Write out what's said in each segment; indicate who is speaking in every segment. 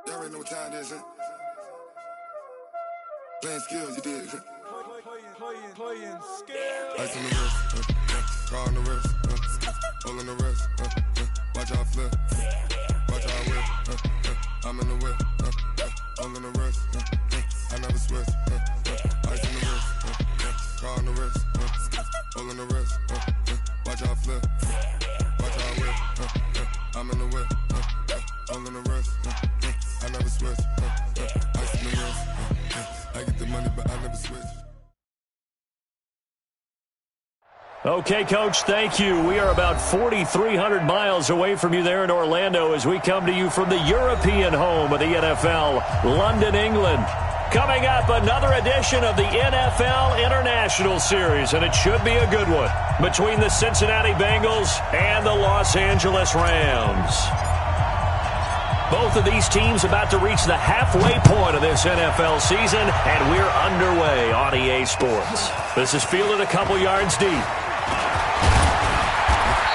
Speaker 1: Y'all already know what time it is, huh? Playing skills, you did.
Speaker 2: Playing skills.
Speaker 1: Ice on the wrist, car on the wrist, hole in the wrist, watch out flip, watch out whip, I'm in the whip, hole in the wrist, I never switch, ice on the wrist, car on the wrist, hole in the wrist, watch out flip, watch out whip, I'm in the whip, hole in the wrist, I never switch, ice on the wrist, I get the money but I never switch.
Speaker 3: Okay, Coach, thank you. We are about 4,300 miles away from you there in Orlando as we come to you from the European home of the NFL, London, England. Coming up, another edition of the NFL International Series, and it should be a good one, between the Cincinnati Bengals and the Los Angeles Rams. Both of these teams about to reach the halfway point of this NFL season, and we're underway on EA Sports. This is fielded a couple yards deep.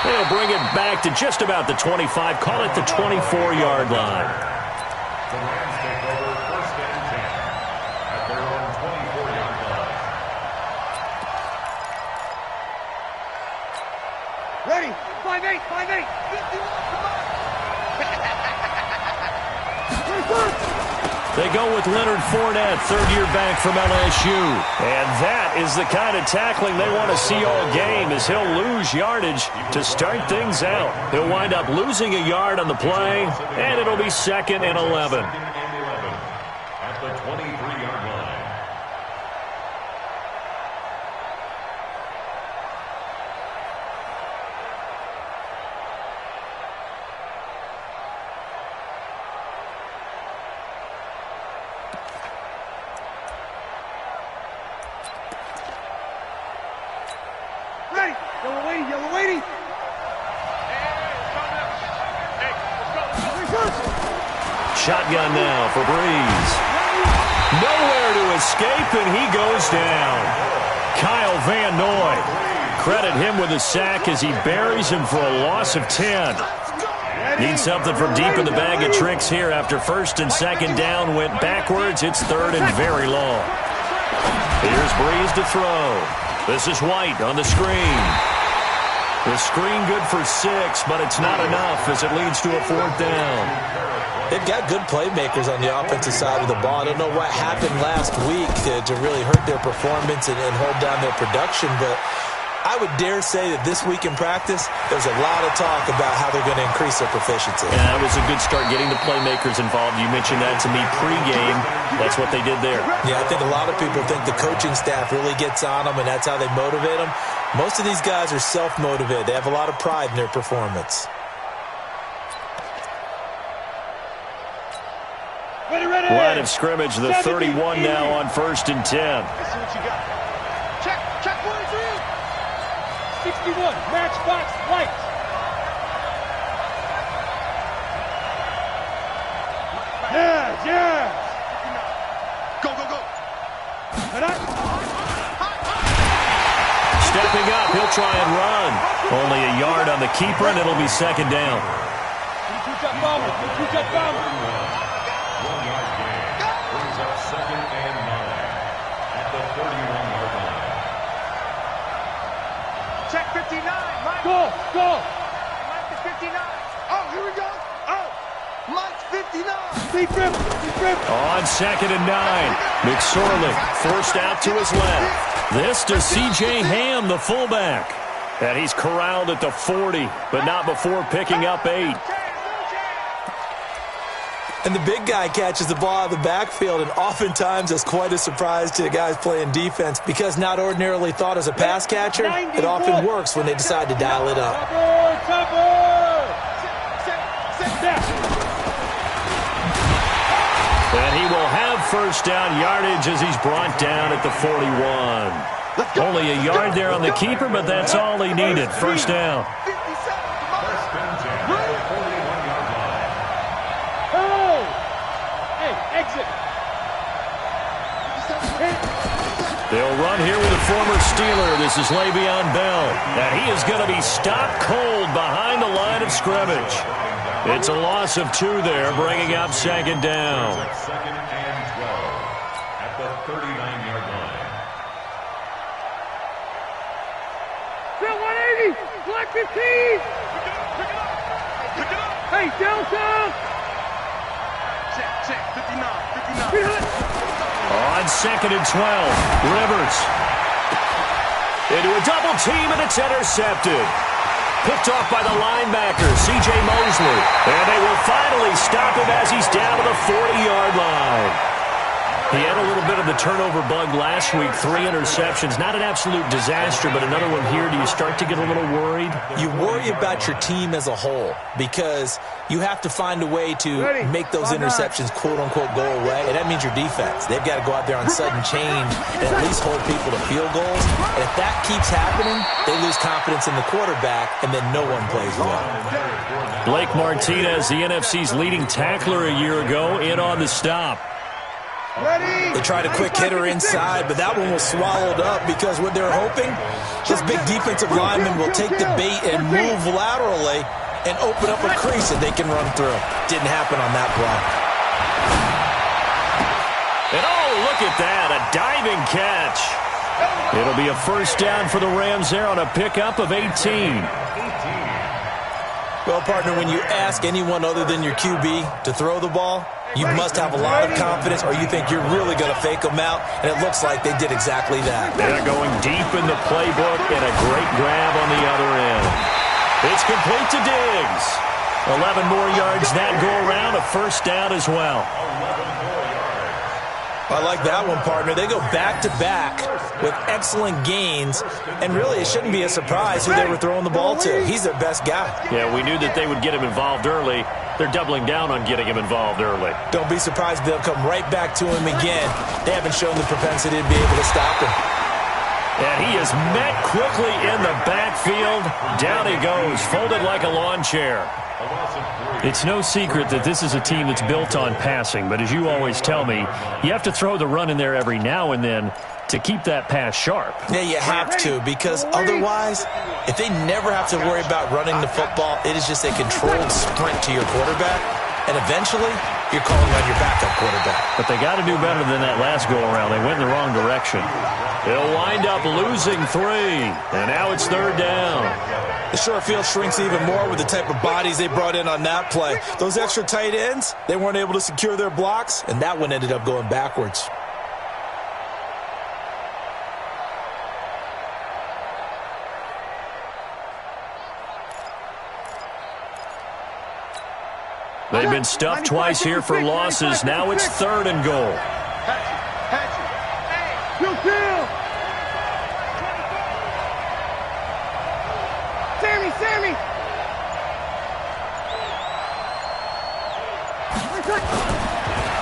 Speaker 3: They'll bring it back to just about the 25, call it the 24-yard line.
Speaker 4: The Rams take over first and 10 at their own 24-yard line.
Speaker 2: Ready? 5-8, 5-8. 51, come on.
Speaker 3: They go with Leonard Fournette, third-year back from LSU. And that is the kind of tackling they want to see all game, as he'll lose yardage to start things out. He'll wind up losing a yard on the play, and it'll be 2nd and 11.
Speaker 4: At the 23-yard line.
Speaker 2: Ready? Yellow waiting.
Speaker 3: Shotgun now for Breeze. Nowhere to escape, and he goes down. Kyle Van Noy. Credit him with a sack as he buries him for a loss of 10. Needs something from deep in the bag of tricks here after 1st and 2nd down went backwards. It's 3rd and very long. Here's Breeze to throw. This is White on the screen. The screen good for 6, but it's not enough as it leads to a 4th down.
Speaker 5: They've got good playmakers on the offensive side of the ball. I don't know what happened last week to really hurt their performance and hold down their production, but I would dare say that this week in practice, there's a lot of talk about how they're going to increase their proficiency.
Speaker 3: And that was a good start, getting the playmakers involved. You mentioned that to me pregame. That's what they did there.
Speaker 5: Yeah, I think a lot of people think the coaching staff really gets on them, and that's how they motivate them. Most of these guys are self-motivated. They have a lot of pride in their performance.
Speaker 2: Ready.
Speaker 3: Line of scrimmage, the 31 now on 1st and 10.
Speaker 2: Let's see what you got. Check 1-3. 61, matchbox, White. Yeah. Go.
Speaker 3: Stepping up, he'll try and run. Only a yard on the keeper, and it'll be 2nd down.
Speaker 4: 1-yard gain brings up 2nd and 9 at the 31-yard line.
Speaker 2: Check 59. Mike. Go. Mike to 59. Oh, here we go. Oh, Mike's 59. Deep rip.
Speaker 3: On 2nd and 9, McSorley forced out to his left. This to C.J. Ham, the fullback. And he's corralled at the 40, but not before picking up 8.
Speaker 5: And the big guy catches the ball out of the backfield, and oftentimes it's quite a surprise to the guys playing defense because not ordinarily thought as a pass catcher, it often works when they decide to dial it up.
Speaker 3: And he will have 1st down yardage as he's brought down at the 41. Only a yard there on the keeper, but that's all he needed. 1st down.
Speaker 4: First and 10 at the 41-yard line.
Speaker 2: Exit.
Speaker 3: They'll run here with a former Steeler. This is Le'Veon Bell. And he is going to be stopped cold behind the line of scrimmage. It's a loss of 2 there, bringing up second down.
Speaker 4: Second and 12 at the 39-yard line.
Speaker 2: Bill 180, Black 15. Pick it up. Hey, Delta. Check, 59.
Speaker 3: On second and 12, Rivers. Into a double team, and it's intercepted. Picked off by the linebacker, C.J. Mosley. And they will finally stop him as he's down to the 40-yard line. He had a little bit of the turnover bug last week, 3 interceptions. Not an absolute disaster, but another one here. Do you start to get a little worried?
Speaker 5: You worry about your team as a whole because you have to find a way to make those interceptions, quote-unquote, go away, and that means your defense. They've got to go out there on sudden change and at least hold people to field goals. And if that keeps happening, they lose confidence in the quarterback, and then no one plays well.
Speaker 3: Blake Martinez, the NFC's leading tackler a year ago, in on the stop.
Speaker 5: They tried a quick hitter inside, but that one was swallowed up because what they're hoping, this big defensive lineman will take the bait and move laterally and open up a crease that they can run through. Didn't happen on that play.
Speaker 3: And oh, look at that, a diving catch. It'll be a first down for the Rams there on a pickup of 18.
Speaker 5: Well, partner, when you ask anyone other than your QB to throw the ball, you must have a lot of confidence, or you think you're really going to fake them out, and it looks like they did exactly that.
Speaker 3: They're going deep in the playbook, and a great grab on the other end. It's complete to Diggs. 11 more yards that go around, a first down as well.
Speaker 5: I like that one, partner. They go back-to-back with excellent gains, and really it shouldn't be a surprise who they were throwing the ball to. He's their best guy.
Speaker 3: Yeah, we knew that they would get him involved early. They're doubling down on getting him involved early.
Speaker 5: Don't be surprised if they'll come right back to him again. They haven't shown the propensity to be able to stop him.
Speaker 3: And he is met quickly in the backfield. Down he goes, folded like a lawn chair. It's no secret that this is a team that's built on passing, but as you always tell me, you have to throw the run in there every now and then to keep that pass sharp.
Speaker 5: Yeah, you have to, because otherwise, if they never have to worry about running the football, it is just a controlled sprint to your quarterback, and eventually, you're calling on your backup quarterback.
Speaker 3: But they got to do better than that last go-around. They went in the wrong direction. They'll wind up losing 3, and now it's third down.
Speaker 5: The short field shrinks even more with the type of bodies they brought in on that play. Those extra tight ends, they weren't able to secure their blocks, and that one ended up going backwards.
Speaker 3: They've been stuffed twice here for losses. Now it's third and goal.
Speaker 2: Sammy!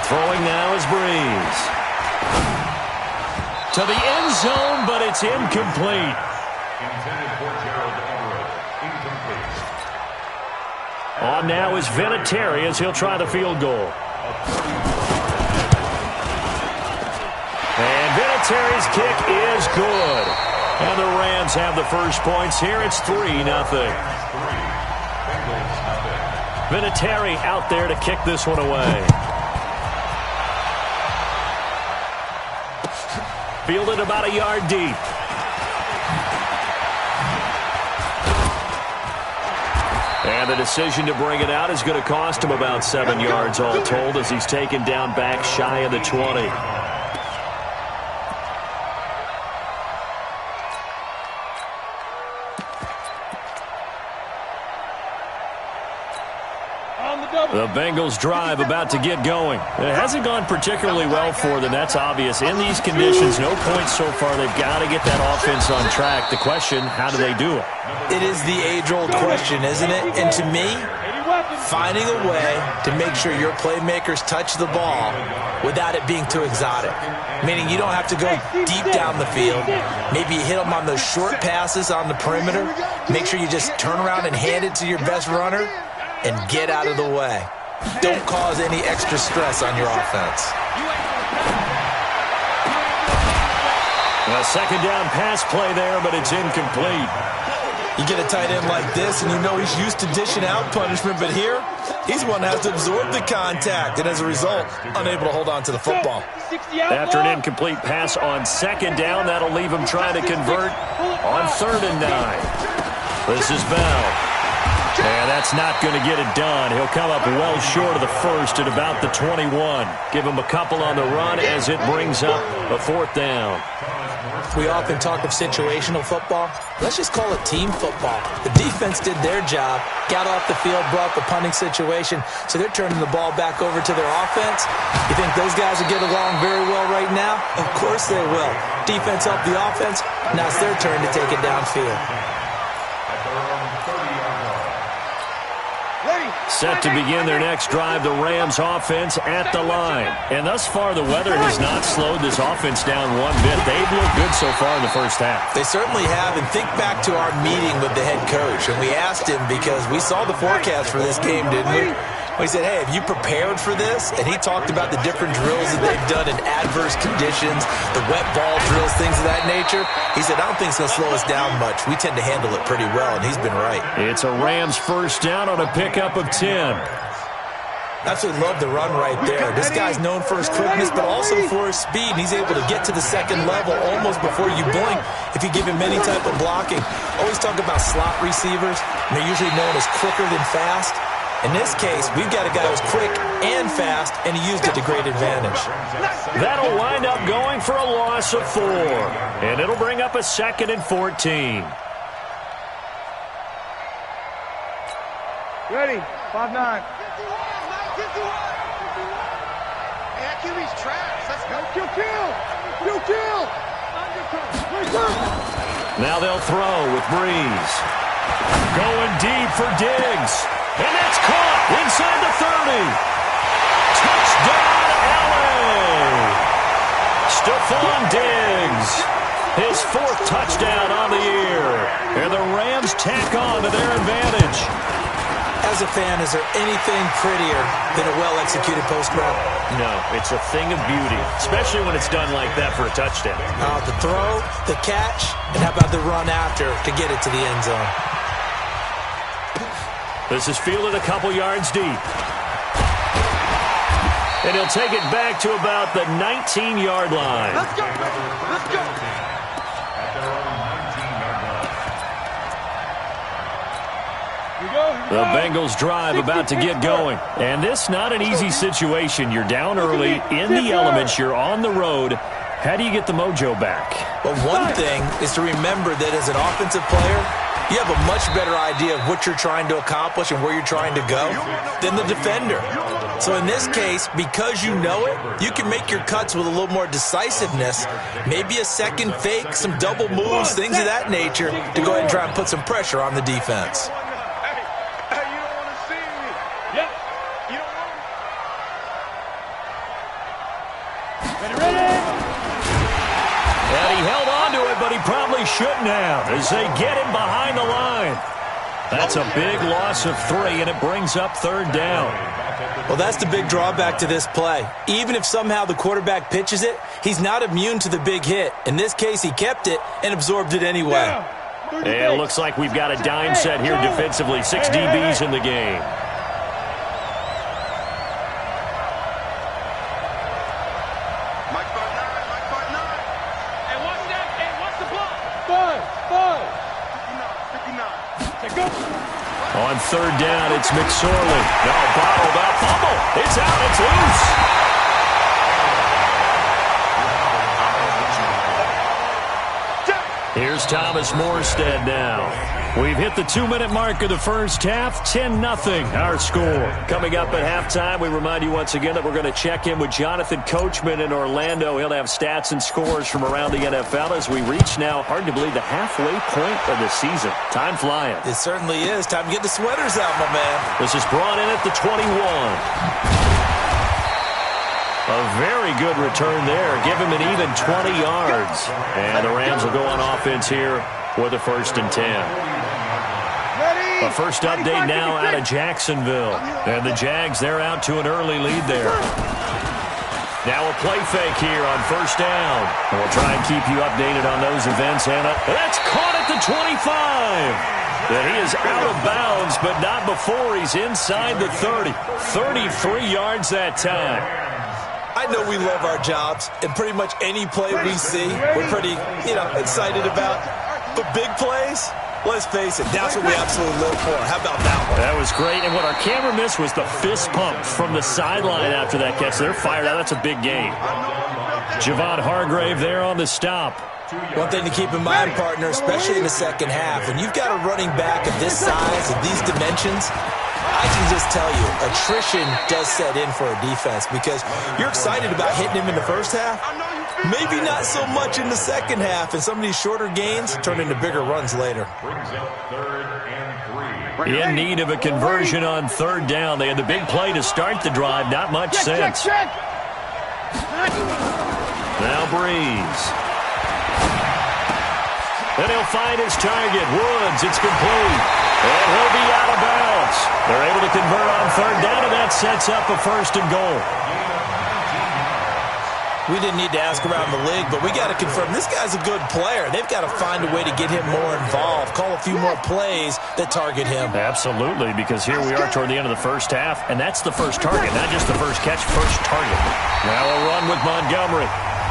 Speaker 3: Throwing now is Breeze. To the end zone, but it's incomplete.
Speaker 4: Intended for Gerald Everett. Incomplete.
Speaker 3: On now is Vinatieri as he'll try the field goal. And Vinatieri's kick is good. And the Rams have the first points here. It's 3-0. Vinatieri out there to kick this one away. Fielded about a yard deep. And the decision to bring it out is going to cost him about 7 yards all told as he's taken down back shy of the 20. The Bengals drive about to get going. It hasn't gone particularly well for them. That's obvious. In these conditions, no points so far. They've got to get that offense on track. The question, how do they do it?
Speaker 5: It is the age-old question, isn't it? And to me, finding a way to make sure your playmakers touch the ball without it being too exotic. Meaning you don't have to go deep down the field. Maybe you hit them on those short passes on the perimeter. Make sure you just turn around and hand it to your best runner and get out of the way. Don't cause any extra stress on your offense.
Speaker 3: A second down pass play there, but it's incomplete.
Speaker 5: You get a tight end like this, and you know he's used to dishing out punishment, but here, he's one that has to absorb the contact, and as a result, unable to hold on to the football.
Speaker 3: After an incomplete pass on second down, that'll leave him trying to convert on 3rd and 9. This is Bell. And that's not going to get it done. He'll come up well short of the first at about the 21. Give him a couple on the run as it brings up a 4th down.
Speaker 5: We often talk of situational football. Let's just call it team football. The defense did their job, got off the field, brought the punting situation, so they're turning the ball back over to their offense. You think those guys will get along very well right now? Of course they will. Defense helped the offense. Now it's their turn to take it downfield.
Speaker 3: Set to begin their next drive, the Rams offense at the line. And thus far, the weather has not slowed this offense down one bit. They've looked good so far in the first half.
Speaker 5: They certainly have. And think back to our meeting with the head coach. And we asked him, because we saw the forecast for this game, didn't we? We said, hey, have you prepared for this? And he talked about the different drills that they've done in adverse conditions, the wet ball drills, things of that nature. He said, I don't think it's going to slow us down much. We tend to handle it pretty well, and he's been right.
Speaker 3: It's a Rams first down on a pickup of 10.
Speaker 5: Absolutely love the run right there. This guy's known for his quickness, but also for his speed. And he's able to get to the second level almost before you blink if you give him any type of blocking. Always talk about slot receivers. And they're usually known as quicker than fast. In this case, we've got a guy who's quick and fast, and he used it to great advantage.
Speaker 3: That'll wind up going for a loss of 4. And it'll bring up a 2nd and 14.
Speaker 2: Ready, 5-9. Hey, that QB's trash. Let's go. Kill.
Speaker 3: Now they'll throw with Breeze. Going deep for Diggs. And that's caught inside the 30. Touchdown, LA. Stephon Diggs. His 4th touchdown on the year. And the Rams tack on to their advantage.
Speaker 5: As a fan, is there anything prettier than a well-executed post route?
Speaker 3: No, it's a thing of beauty, especially when it's done like that for a touchdown.
Speaker 5: The throw, the catch, and how about the run after to get it to the end zone?
Speaker 3: This is fielded a couple yards deep. And he'll take it back to about the 19-yard line.
Speaker 2: Let's go.
Speaker 3: The Bengals drive about to get going. And this not an easy situation. You're down early, in the elements, you're on the road. How do you get the mojo back?
Speaker 5: Well, one thing is to remember that as an offensive player, you have a much better idea of what you're trying to accomplish and where you're trying to go than the defender. So in this case, because you know it, you can make your cuts with a little more decisiveness, maybe a second fake, some double moves, things of that nature, to go ahead and try and put some pressure on the defense.
Speaker 3: But he probably shouldn't have as they get him behind the line. That's a big loss of 3, and it brings up 3rd down.
Speaker 5: Well, that's the big drawback to this play. Even if somehow the quarterback pitches it, he's not immune to the big hit. In this case, he kept it and absorbed it anyway.
Speaker 3: And it looks like we've got a dime set here defensively. 6 DBs in the game. On 3rd down, it's McSorley. Now bottled up. Fumble. It's out. It's loose. Here's Thomas Morstead now. We've hit the 2-minute mark of the first half. 10-0 our score. Coming up at halftime, we remind you once again that we're going to check in with Jonathan Coachman in Orlando. He'll have stats and scores from around the NFL as we reach now, hard to believe, the halfway point of the season. Time flying.
Speaker 5: It certainly is. Time to get the sweaters out, my man.
Speaker 3: This is brought in at the 21. A very good return there. Give him an even 20 yards. And the Rams will go on offense here with a 1st and 10. A first update now out of Jacksonville. And the Jags, they're out to an early lead there. Now a play fake here on 1st down. And we'll try and keep you updated on those events, Hannah. That's caught at the 25. that he is out of bounds, but not before he's inside the 30. 33 yards that time.
Speaker 5: I know we love our jobs, and pretty much any play we see, we're pretty, excited about. But big plays, let's face it, that's what we absolutely live for. How about that one?
Speaker 3: That was great, and what our camera missed was the fist pump from the sideline after that catch. They're fired out. That's a big game. Javon Hargrave there on the stop.
Speaker 5: One thing to keep in mind, partner, especially in the second half, when you've got a running back of this size and these dimensions, I can just tell you, attrition does set in for a defense because you're excited about hitting him in the first half. Maybe not so much in the second half, and some of these shorter gains turn into bigger runs later.
Speaker 3: In need of a conversion on third down. They had the big play to start the drive. Not much sense. Now Breeze. Then he'll find his target. Woods, it's complete. And he'll be out of bounds. They're able to convert on third down, and that sets up a first and goal.
Speaker 5: We didn't need to ask around the league, but we got to confirm this guy's a good player. They've got to find a way to get him more involved, call a few more plays that target him.
Speaker 3: Absolutely, because here we are toward the end of the first half, and that's the first target, not just the first catch, first target. Now a run with Montgomery.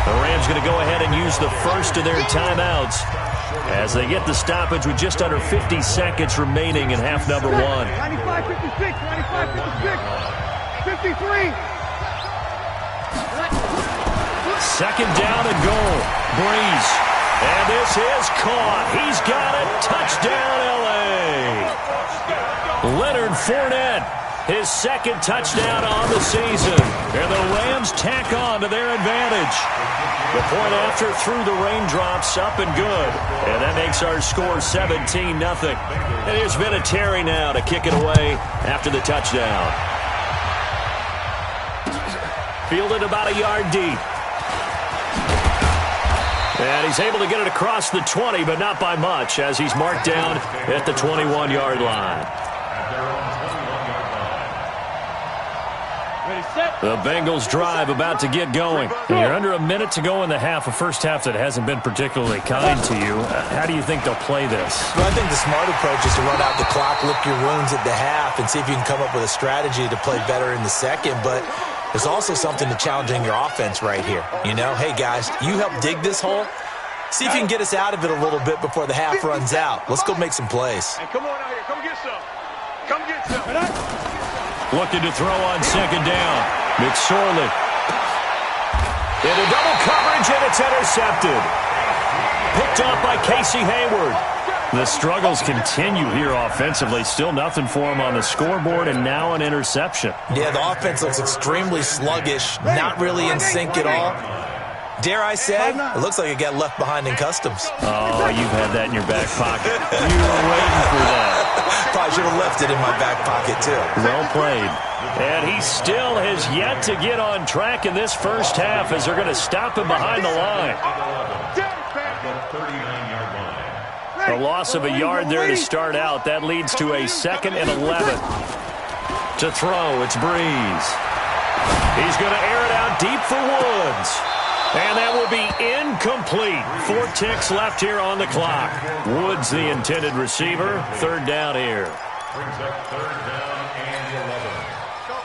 Speaker 3: The Rams going to go ahead and use the first of their timeouts as they get the stoppage with just under 50 seconds remaining in half number one.
Speaker 2: 95-56, 95-56, 53.
Speaker 3: Second down and goal. Breeze. And this is caught. He's got it. Touchdown, L.A. Leonard Fournette, his second touchdown on the season. And the Rams tack on to their advantage. The point after through the raindrops, up and good. And that makes our score 17-0. And here's Vinatieri now to kick it away after the touchdown. Fielded about a yard deep. And he's able to get it across the 20, but not by much, as he's marked down at the 21-yard line. The Bengals drive about to get going. And you're under a minute to go in the half, a first half that hasn't been particularly kind to you. How do you think they'll play this?
Speaker 5: Well, I think the smart approach is to run out the clock, lick your wounds at the half, and see if you can come up with a strategy to play better in the second. But there's also something to challenging your offense right here. Hey, guys, you help dig this hole. See if you can get us out of it a little bit before the half runs out. Let's go make some plays.
Speaker 2: Hey, come on out here. Come get some. Come get some.
Speaker 3: Looking to throw on second down. McSorley. Into double coverage, and it's intercepted. Picked off by Casey Hayward. The struggles continue here offensively. Still nothing for him on the scoreboard, and now an interception.
Speaker 5: Yeah, the offense looks extremely sluggish, not really in sync at all. Dare I say, it looks like it got left behind in customs.
Speaker 3: Oh, you've had that in your back pocket. You were waiting for that.
Speaker 5: Probably should have left it in my back pocket, too.
Speaker 3: Well played. And he still has yet to get on track in this first half as they're going to stop him behind the line. A loss of a yard there to start out. That leads to a 2nd and 11. To throw, it's Breeze. He's going to air it out deep for Woods. And that will be incomplete. 4 ticks left here on the clock. Woods, the intended receiver. Third down here.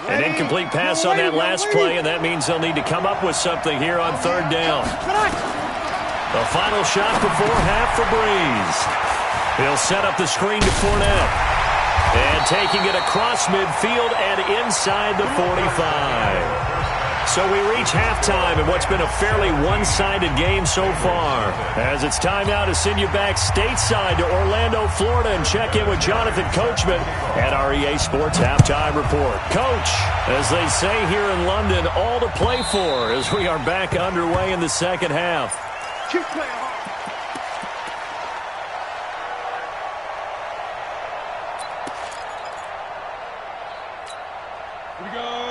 Speaker 3: An incomplete pass on that last play, and that means they'll need to come up with something here on third down. The final shot before half for Breeze. He'll set up the screen to Fournette. And taking it across midfield and inside the 45. So we reach halftime in what's been a fairly one-sided game so far. As it's time now to send you back stateside to Orlando, Florida, and check in with Jonathan Coachman at our EA Sports Halftime Report. Coach, as they say here in London, all to play for as we are back underway in the second half.
Speaker 2: Keep playing hard.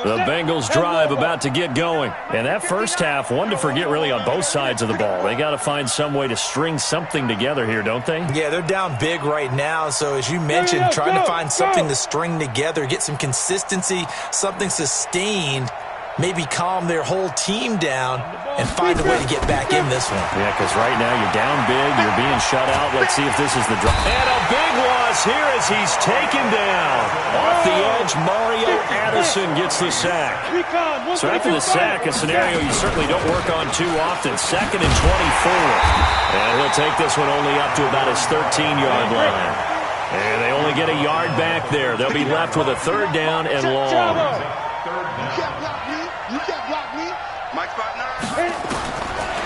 Speaker 3: The Bengals drive about to get going. And that first half, one to forget really on both sides of the ball. They got to find some way to string something together here, don't they?
Speaker 5: Yeah, they're down big right now. So as you mentioned, trying to find something to string together, get some consistency, something sustained. maybe calm their whole team down and find a way to get back in this one.
Speaker 3: Yeah, because right now you're down big, you're being shut out. Let's see if this is the drop. And a big loss here as he's taken down. Off the edge, Mario Addison gets the sack. So after the sack, a scenario you certainly don't work on too often. 2nd and 24. And he'll take this one only up to about his 13-yard line. And they only get a yard back there. They'll be left with a 3rd down and long.
Speaker 2: You can't block me. You can't block me. Mike's partner.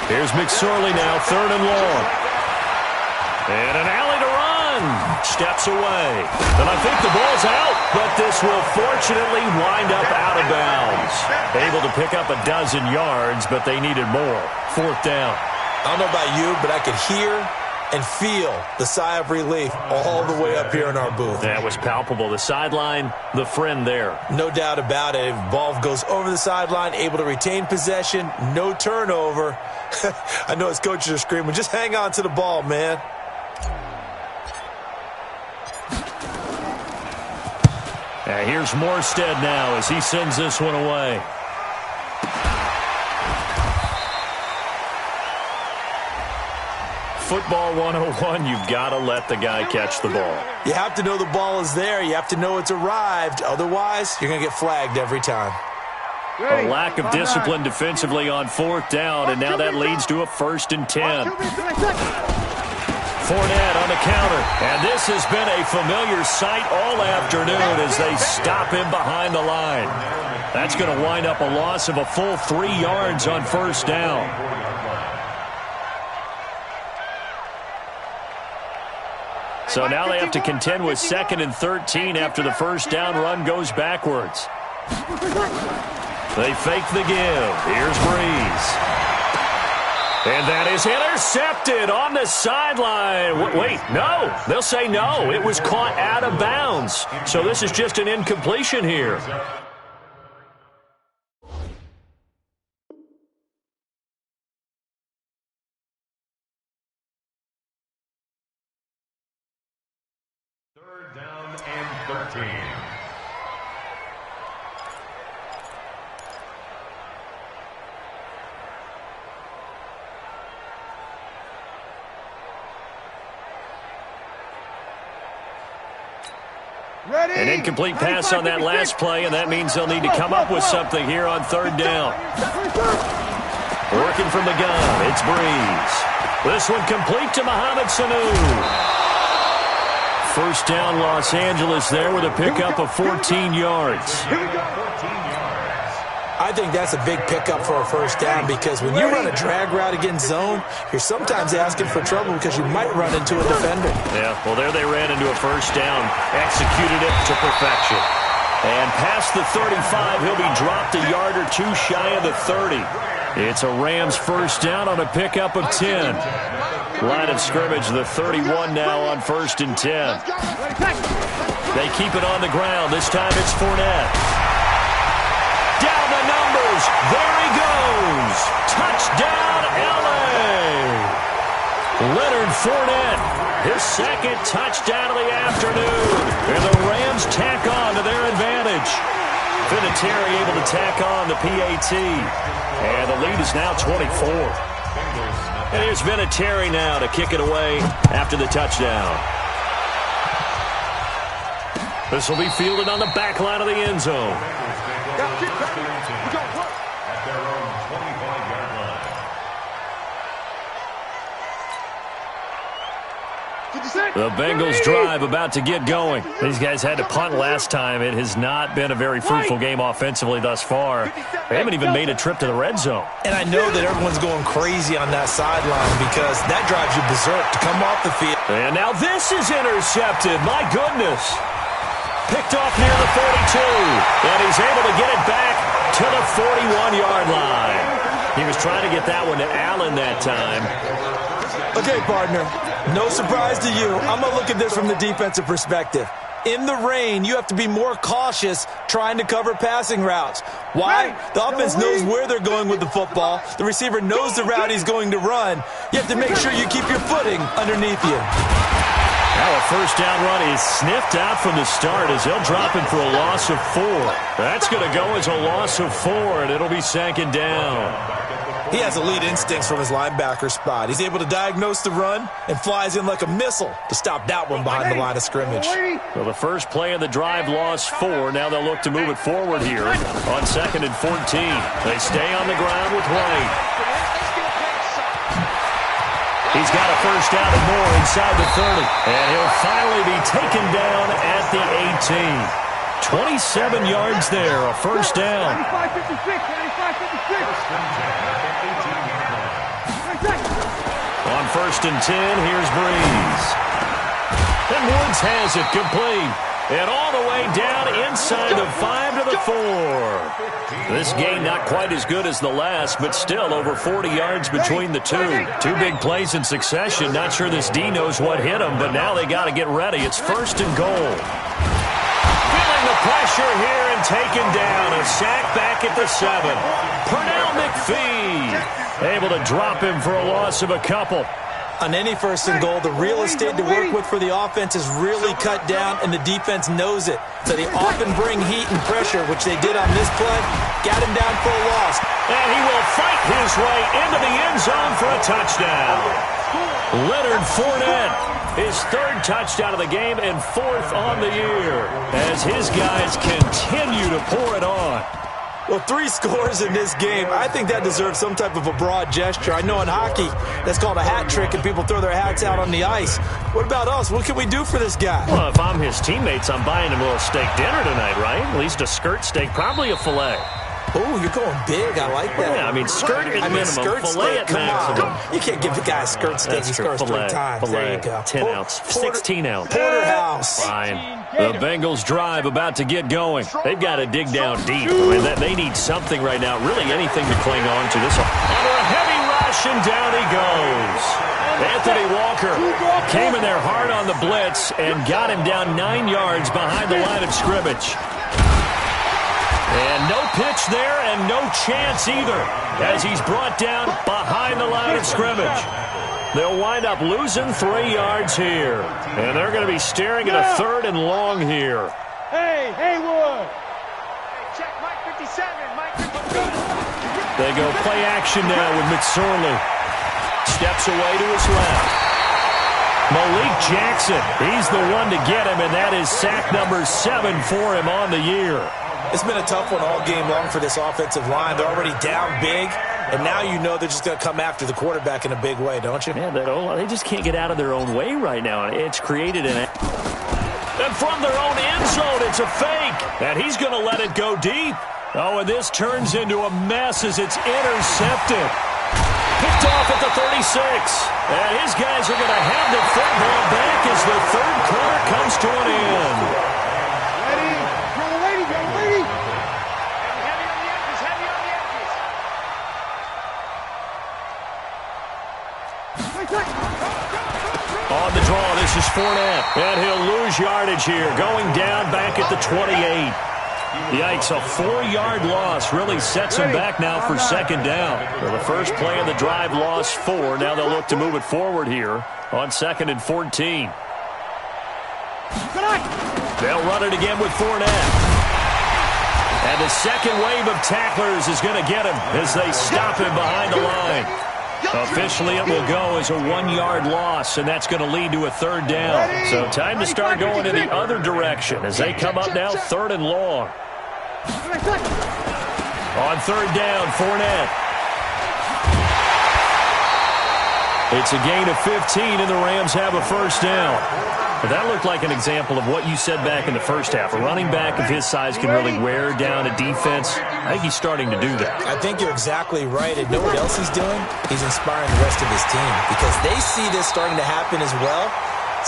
Speaker 3: Here's McSorley now, 3rd and long. And an alley to run. Steps away. And I think the ball's out, but this will fortunately wind up out of bounds. Able to pick up a dozen yards, but they needed more. 4th down.
Speaker 5: I don't know about you, but I could hear and feel the sigh of relief all the way up here in our booth.
Speaker 3: That was palpable. The sideline, the friend there.
Speaker 5: No doubt about it. Ball goes over the sideline, able to retain possession, no turnover. I know his coaches are screaming, just hang on to the ball, man.
Speaker 3: Here's Morstead now as he sends this one away. Football 101, you've got to let the guy catch the ball.
Speaker 5: You have to know the ball is there. You have to know it's arrived. Otherwise, you're going to get flagged every time.
Speaker 3: A lack of discipline defensively on 4th down, and now that leads to a 1st and 10. Fournette on the counter, and this has been a familiar sight all afternoon as they stop him behind the line. That's going to wind up a loss of a full 3 yards on 1st down. So now they have to contend with 2nd and 13 after the 1st down run goes backwards. They fake the give. Here's Breeze. And that is intercepted on the sideline. Wait, no. They'll say no. It was caught out of bounds. So this is just an incompletion here.
Speaker 4: Down and 13.
Speaker 3: An incomplete pass on that last play, and that means they'll need to come up with something here on 3rd down. Working from the gun, it's Breeze. This one complete to Mohamed Sanu. 1st down, Los Angeles there with a pickup of 14 yards.
Speaker 5: I think that's a big pickup for a 1st down because when you run a drag route against zone, you're sometimes asking for trouble because you might run into a defender.
Speaker 3: Yeah, well, there they ran into a 1st down, executed it to perfection. And past the 35, he'll be dropped a yard or 2 shy of the 30. It's a Rams 1st down on a pickup of 10. Line of scrimmage, the 31 now on 1st and 10. They keep it on the ground. This time it's Fournette. Down the numbers. There he goes. Touchdown, L.A. Leonard Fournette, his 2nd touchdown of the afternoon. And the Rams tack on to their advantage. Vinatieri able to tack on the PAT. And the lead is now 24. And here's Vinatieri now to kick it away after the touchdown. This will be fielded on the back line of the end zone.
Speaker 4: At their own 25-yard line.
Speaker 3: The Bengals drive about to get going. These guys had to punt last time. It has not been a very fruitful game offensively thus far. They haven't even made a trip to the red zone.
Speaker 5: And I know that everyone's going crazy on that sideline because that drives you berserk to come off the field.
Speaker 3: And now this is intercepted. My goodness. Picked off near the 42. And he's able to get it back to the 41-yard line. He was trying to get that one to Allen that time.
Speaker 5: Okay, partner, no surprise to you. I'm going to look at this from the defensive perspective. In the rain, you have to be more cautious trying to cover passing routes. Why? The offense knows where they're going with the football. The receiver knows the route he's going to run. You have to make sure you keep your footing underneath you.
Speaker 3: Now a first down run is sniffed out from the start as they'll drop him for a loss of 4. That's going to go as a loss of 4, and it'll be second down.
Speaker 5: He has elite instincts from his linebacker spot. He's able to diagnose the run and flies in like a missile to stop that one behind the line of scrimmage.
Speaker 3: So the first play of the drive lost 4. Now they'll look to move it forward here on 2nd and 14. They stay on the ground with White. He's got a first down and more inside the 30. And he'll finally be taken down at the 18. 27 yards there, a first down.
Speaker 2: 95-56.
Speaker 3: On 1st and 10, here's Breeze. And Woods has it complete. And all the way down inside the 5 to the 4. This game not quite as good as the last, but still over 40 yards between the two. 2 big plays in succession. Not sure this D knows what hit him, but now they got to get ready. It's 1st and goal. Feeling the pressure here and taken down. A sack back at the 7. Pernell McPhee able to drop him for a loss of a couple.
Speaker 5: On any 1st and goal, the real estate to work with for the offense is really cut down, and the defense knows it. So they often bring heat and pressure, which they did on this play. Got him down for a loss.
Speaker 3: And he will fight his way into the end zone for a touchdown. Leonard Fournette, his 3rd touchdown of the game and 4th on the year, as his guys continue to pour it on.
Speaker 5: Well, 3 scores in this game. I think that deserves some type of a broad gesture. I know in hockey, that's called a hat trick, and people throw their hats out on the ice. What about us? What can we do for this guy?
Speaker 3: Well, if I'm his teammates, I'm buying him a little steak dinner tonight, right? At least a skirt steak, probably a filet.
Speaker 5: Oh, you're going big. I like that.
Speaker 3: Yeah, I mean, skirt at minimum,
Speaker 5: skirt
Speaker 3: filet
Speaker 5: steak,
Speaker 3: at maximum.
Speaker 5: on. You can't give the guy a skirt steak. He scores 3 times. There you go.
Speaker 3: 10 ounce, 16 ounce.
Speaker 5: Porterhouse.
Speaker 3: Fine. The Bengals drive about to get going. They've got to dig down deep. I mean, they need something right now, really anything to cling on to. This under a heavy rush, and down he goes. Anthony Walker came in there hard on the blitz and got him down 9 yards behind the line of scrimmage. And no pitch there and no chance either as he's brought down behind the line of scrimmage. They'll wind up losing 3 yards here. And they're going to be staring at a 3rd and long here.
Speaker 2: Hey, Haywood. Check Mike 57, Mike 52.
Speaker 3: They go play action now with McSorley. Steps away to his left. Malik Jackson, he's the one to get him, and that is sack number 7 for him on the year.
Speaker 5: It's been a tough one all game long for this offensive line. They're already down big, and now you know they're just going to come after the quarterback in a big way, don't you?
Speaker 3: Yeah, they just can't get out of their own way right now. It's created an... And from their own end zone, it's a fake. And he's going to let it go deep. Oh, and this turns into a mess as it's intercepted. Picked off at the 36. And his guys are going to have the football back as the 3rd quarter comes to an end. On the draw, this is Fournette. And he'll lose yardage here, going down back at the 28. Yikes, a 4-yard loss really sets him back now for 2nd down. So the first play of the drive lost 4. Now they'll look to move it forward here on 2nd and 14. They'll run it again with Fournette. And the second wave of tacklers is going to get him as they stop him behind the line. Officially, it will go as a 1-yard loss, and that's going to lead to a 3rd down. So time to start going in the other direction as they come up now 3rd and long. On 3rd down, Fournette. It's a gain of 15, and the Rams have a first down. But that looked like an example of what you said back in the first half. A running back of his size can really wear down a defense. I think he's starting to do that.
Speaker 5: I think you're exactly right. And know what else he's doing? He's inspiring the rest of his team because they see this starting to happen as well.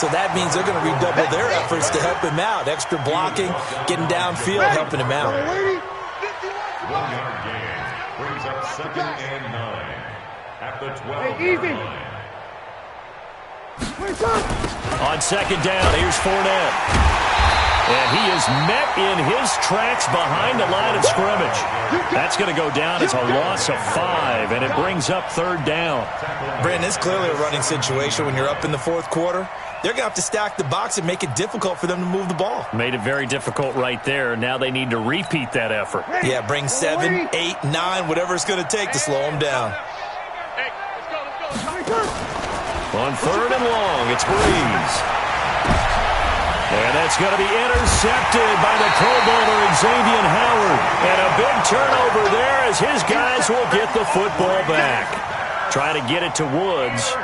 Speaker 5: So that means they're going to redouble their efforts to help him out. Extra blocking, getting downfield, helping him out.
Speaker 4: 1-yard gain brings up 2nd and 9 at the 12-yard line.
Speaker 3: On 2nd down, here's Fournette. And he is met in his tracks behind the line of scrimmage. That's going to go down as a loss of 5, and it brings up 3rd down.
Speaker 5: Brandon, it's clearly a running situation when you're up in the 4th quarter. They're going to have to stack the box and make it difficult for them to move the ball.
Speaker 3: Made it very difficult right there. Now they need to repeat that effort.
Speaker 5: Yeah, bring 7, 8, 9, whatever it's going to take to slow them down.
Speaker 3: On 3rd and long, it's Breeze. And that's going to be intercepted by the Pro Bowler Xavier Howard. And a big turnover there as his guys will get the football back. Try to get it to Woods.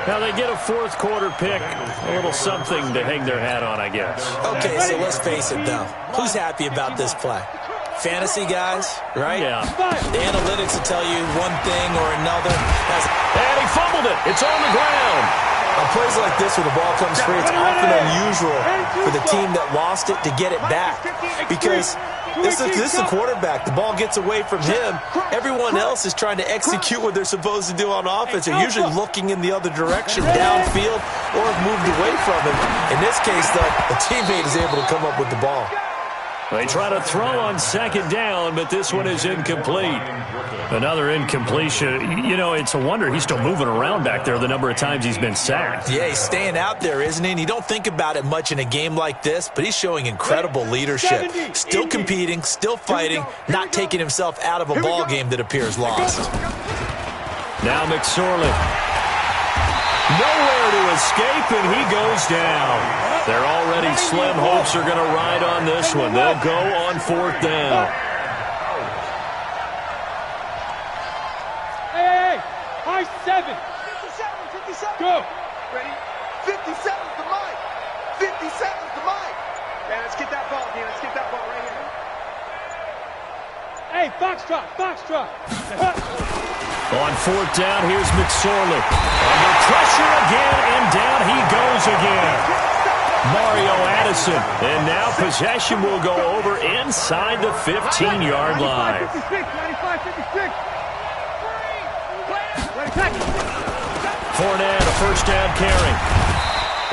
Speaker 3: Now they get a 4th quarter pick, a little something to hang their hat on, I guess.
Speaker 5: Okay, so let's face it, though. Who's happy about this play? Fantasy guys, right?
Speaker 3: Yeah.
Speaker 5: The analytics will tell you one thing or another.
Speaker 3: And he fumbled it. It's on the ground.
Speaker 5: On plays like this where the ball comes free, it's often unusual for the team that lost it to get it back. Because this is the quarterback. The ball gets away from him. Everyone else is trying to execute what they're supposed to do on offense. They're usually looking in the other direction, downfield, or have moved away from him. In this case, though, a teammate is able to come up with the ball.
Speaker 3: They try to throw on 2nd down, but this one is incomplete. Another incompletion. You know, it's a wonder he's still moving around back there the number of times he's been sacked.
Speaker 5: Yeah, he's staying out there, isn't he? And you don't think about it much in a game like this, but he's showing incredible leadership. Still competing, still fighting, not taking himself out of a ball game that appears lost.
Speaker 3: Now McSorley. Nowhere to escape, and he goes down. They're already slim hopes are going to ride on this one. They'll go on 4th down.
Speaker 2: Hey, high 7. 57. Go. Ready? 57's the mic. 57's the mic. Yeah, let's get that ball, D. Let's get that ball right here. Hey, foxtrot.
Speaker 3: On 4th down, here's McSorley. Under pressure again, and down he goes again. Mario Addison. And now possession will go over inside the 15-yard line.
Speaker 2: 95, 56.
Speaker 3: Fournette, a 1st down carry.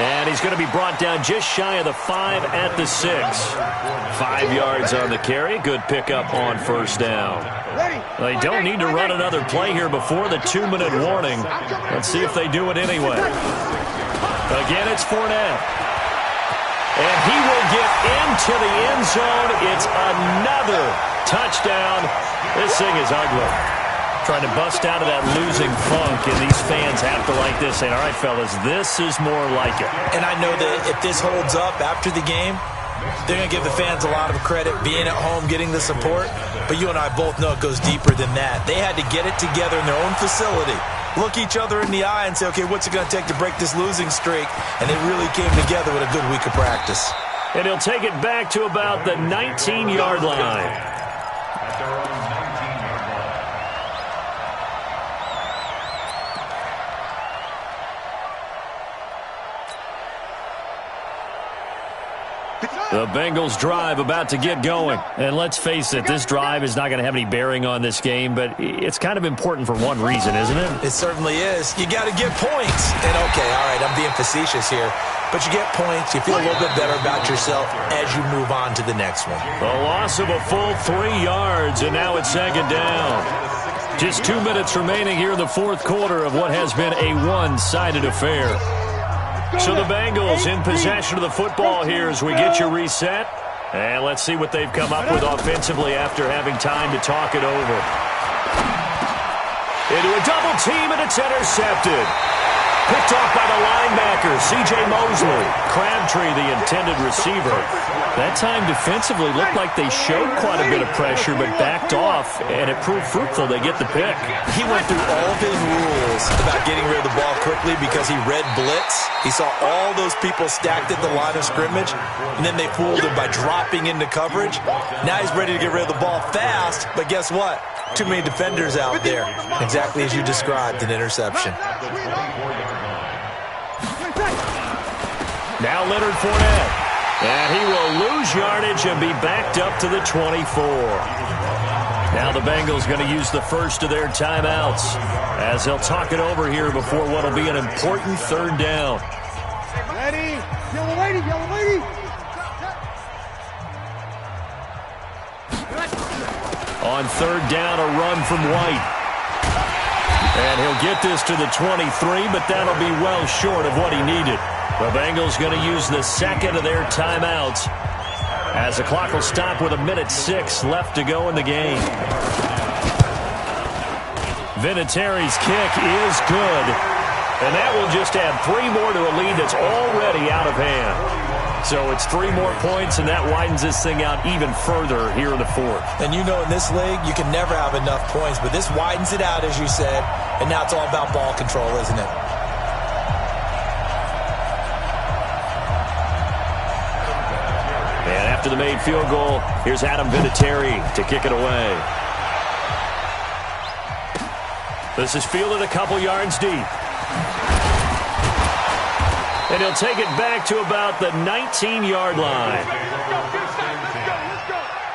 Speaker 3: And he's going to be brought down just shy of the 5 at the 6. 5 yards on the carry. Good pickup on 1st down. They don't need to run another play here before the 2-minute warning. Let's see if they do it anyway. Again, it's Fournette. And he will get into the end zone. It's another touchdown. This thing is ugly. Trying to bust out of that losing funk, and these fans have to like this. Saying, all right, fellas, this is more like it.
Speaker 5: And I know that if this holds up after the game, they're going to give the fans a lot of credit, being at home, getting the support. But you and I both know it goes deeper than that. They had to get it together in their own facility, look each other in the eye and say, okay, what's it going to take to break this losing streak? And they really came together with a good week of practice.
Speaker 3: And he'll take it back to about the 19-yard line. The Bengals drive about to get going. And let's face it, this drive is not going to have any bearing on this game, but it's kind of important for one reason, isn't it?
Speaker 5: It certainly is. You got to get points. And okay, all right, I'm being facetious here, but you get points, you feel a little bit better about yourself as you move on to the next one.
Speaker 3: A loss of a full 3 yards, and now it's 2nd down. Just 2 minutes remaining here in the 4th quarter of what has been a one-sided affair. So the Bengals in possession of the football here as we get you reset. And let's see what they've come up with offensively after having time to talk it over. Into a double team, and it's intercepted. Picked off by the linebacker, C.J. Mosley. Crabtree, the intended receiver. That time defensively looked like they showed quite a bit of pressure, but backed off, and it proved fruitful. They get the pick.
Speaker 5: He went through all of his rules about getting rid of the ball quickly because he read blitz. He saw all those people stacked at the line of scrimmage, and then they fooled him by dropping into coverage. Now he's ready to get rid of the ball fast, but guess what? Too many defenders out there. Exactly as you described, an interception.
Speaker 3: Now Leonard Fournette. And he will lose yardage and be backed up to the 24. Now the Bengals going to use the first of their timeouts as they'll talk it over here before what will be an important 3rd down.
Speaker 2: Ready? Yellow lady, yellow lady.
Speaker 3: On third down, a run from White. And he'll get this to the 23, but that'll be well short of what he needed. The Bengals going to use the second of their timeouts as the clock will stop with 1:06 left to go in the game. Vinatieri's kick is good, and that will just add 3 more to a lead that's already out of hand. So it's 3 more points, and that widens this thing out even further here in the fourth.
Speaker 5: And you know in this league, you can never have enough points, but this widens it out, as you said, and now it's all about ball control, isn't it?
Speaker 3: And after the made field goal, here's Adam Vinatieri to kick it away. This is fielded a couple yards deep. And he'll take it back to about the 19-yard line.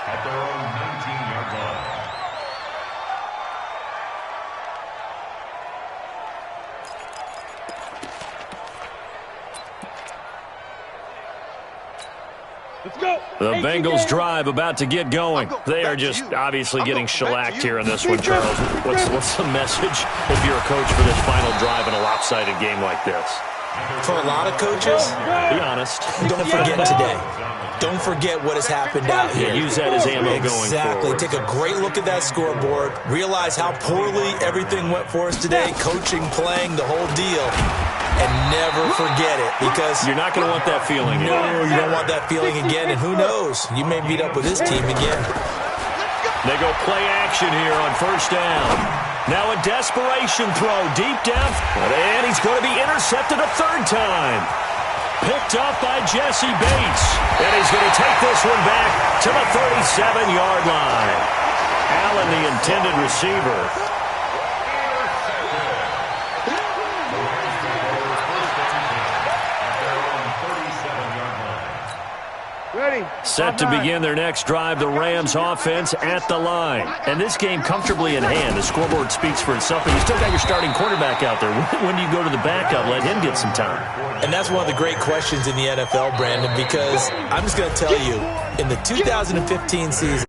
Speaker 4: At their own 19-yard line.
Speaker 2: Let's go.
Speaker 3: The Bengals drive about to get going. They are just obviously getting shellacked here in this one, Charles. What's the message if you're a coach for this final drive in a lopsided game like this?
Speaker 5: For a lot of coaches,
Speaker 3: be honest.
Speaker 5: Don't forget today. Don't forget what has happened out here.
Speaker 3: Use that as ammo going forward.
Speaker 5: Exactly. Take a great look at that scoreboard. Realize how poorly everything went for us today. Coaching, playing, the whole deal. And never forget it, because
Speaker 3: you're not going to want that feeling again.
Speaker 5: No, you don't want that feeling again. And who knows? You may meet up with this team again.
Speaker 3: They go play action here on first down. Now a desperation throw deep down. And he's going to be intercepted a third time. Picked up by Jesse Bates. And he's going to take this one back to the 37-yard line. Allen, the intended receiver. Set to begin their next drive, the Rams offense at the line. And this game comfortably in hand. The scoreboard speaks for itself, but you still got your starting quarterback out there. When do you go to the backup? Let him get some time.
Speaker 5: And that's one of the great questions in the NFL, Brandon, because I'm just going to tell you, in the 2015 season,